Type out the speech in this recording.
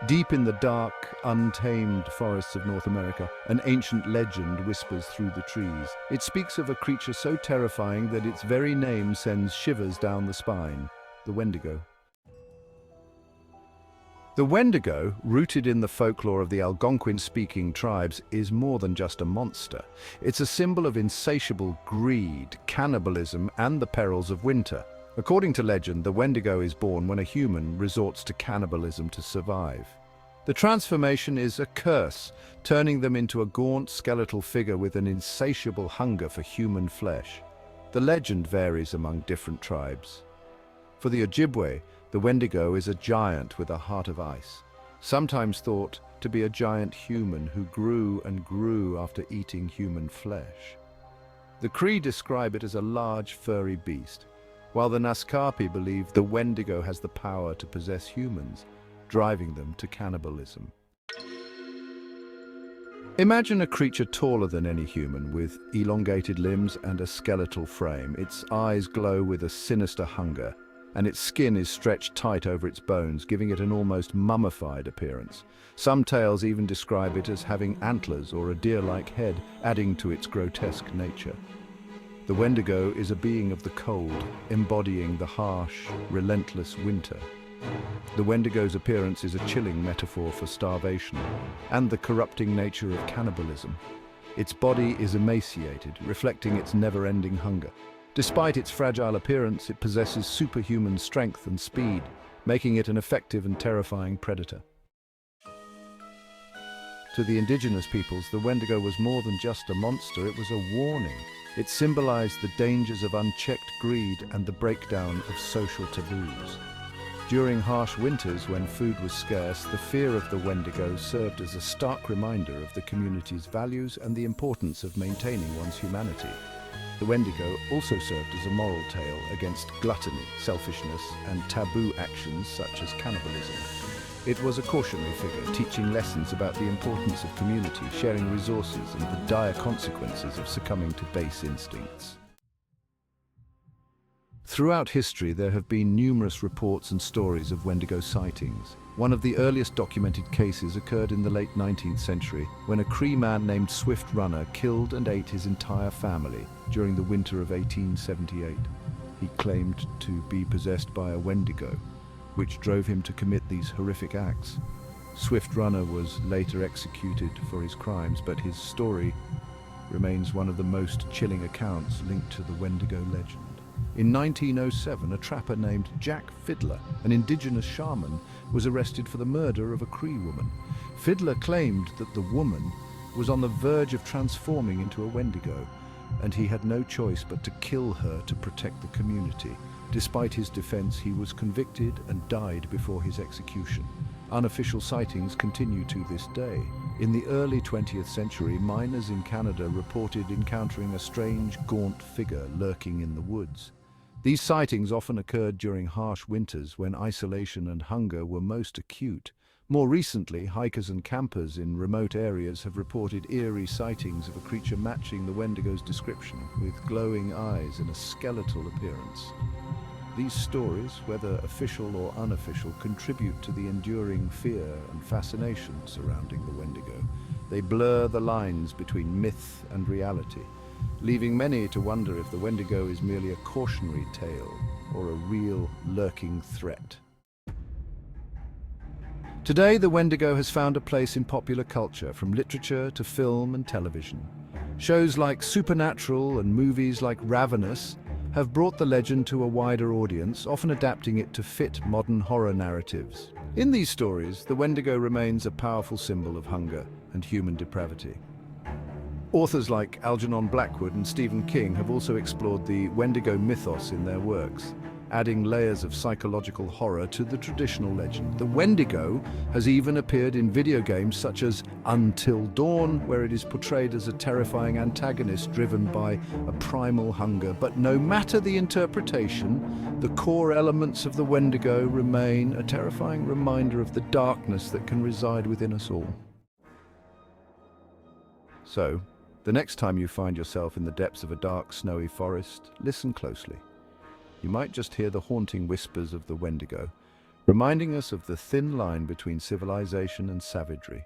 Deep in the dark, untamed forests of North America, an ancient legend whispers through the trees. It speaks of a creature so terrifying that its very name sends shivers down the spine, the Wendigo. The Wendigo, rooted in the folklore of the Algonquin-speaking tribes, is more than just a monster. It's a symbol of insatiable greed, cannibalism, and the perils of winter. According to legend, the Wendigo is born when a human resorts to cannibalism to survive. The transformation is a curse, turning them into a gaunt, skeletal figure with an insatiable hunger for human flesh. The legend varies among different tribes. For the Ojibwe, the Wendigo is a giant with a heart of ice, sometimes thought to be a giant human who grew and grew after eating human flesh. The Cree describe it as a large, furry beast, while the Naskapi believe the Wendigo has the power to possess humans, driving them to cannibalism. Imagine a creature taller than any human, with elongated limbs and a skeletal frame. Its eyes glow with a sinister hunger, and its skin is stretched tight over its bones, giving it an almost mummified appearance. Some tales even describe it as having antlers or a deer-like head, adding to its grotesque nature. The Wendigo is a being of the cold, embodying the harsh, relentless winter. The Wendigo's appearance is a chilling metaphor for starvation and the corrupting nature of cannibalism. Its body is emaciated, reflecting its never-ending hunger. Despite its fragile appearance, it possesses superhuman strength and speed, making it an effective and terrifying predator. To the indigenous peoples, the Wendigo was more than just a monster, it was a warning. It symbolized the dangers of unchecked greed and the breakdown of social taboos. During harsh winters, when food was scarce, the fear of the Wendigo served as a stark reminder of the community's values and the importance of maintaining one's humanity. The Wendigo also served as a moral tale against gluttony, selfishness, and taboo actions such as cannibalism. It was a cautionary figure, teaching lessons about the importance of community, sharing resources, and the dire consequences of succumbing to base instincts. Throughout history, there have been numerous reports and stories of Wendigo sightings. One of the earliest documented cases occurred in the late 19th century, when a Cree man named Swift Runner killed and ate his entire family during the winter of 1878. He claimed to be possessed by a Wendigo, which drove him to commit these horrific acts. Swift Runner was later executed for his crimes, but his story remains one of the most chilling accounts linked to the Wendigo legend. In 1907, a trapper named Jack Fiddler, an indigenous shaman, was arrested for the murder of a Cree woman. Fiddler claimed that the woman was on the verge of transforming into a Wendigo, and he had no choice but to kill her to protect the community. Despite his defense, he was convicted and died before his execution. Unofficial sightings continue to this day. In the early 20th century, miners in Canada reported encountering a strange, gaunt figure lurking in the woods. These sightings often occurred during harsh winters when isolation and hunger were most acute. More recently, hikers and campers in remote areas have reported eerie sightings of a creature matching the Wendigo's description, with glowing eyes and a skeletal appearance. These stories, whether official or unofficial, contribute to the enduring fear and fascination surrounding the Wendigo. They blur the lines between myth and reality, leaving many to wonder if the Wendigo is merely a cautionary tale or a real lurking threat. Today, the Wendigo has found a place in popular culture, from literature to film and television. Shows like Supernatural and movies like Ravenous have brought the legend to a wider audience, often adapting it to fit modern horror narratives. In these stories, the Wendigo remains a powerful symbol of hunger and human depravity. Authors like Algernon Blackwood and Stephen King have also explored the Wendigo mythos in their works, adding layers of psychological horror to the traditional legend. The Wendigo has even appeared in video games such as Until Dawn, where it is portrayed as a terrifying antagonist driven by a primal hunger. But no matter the interpretation, the core elements of the Wendigo remain a terrifying reminder of the darkness that can reside within us all. So, the next time you find yourself in the depths of a dark, snowy forest, listen closely. You might just hear the haunting whispers of the Wendigo, reminding us of the thin line between civilization and savagery.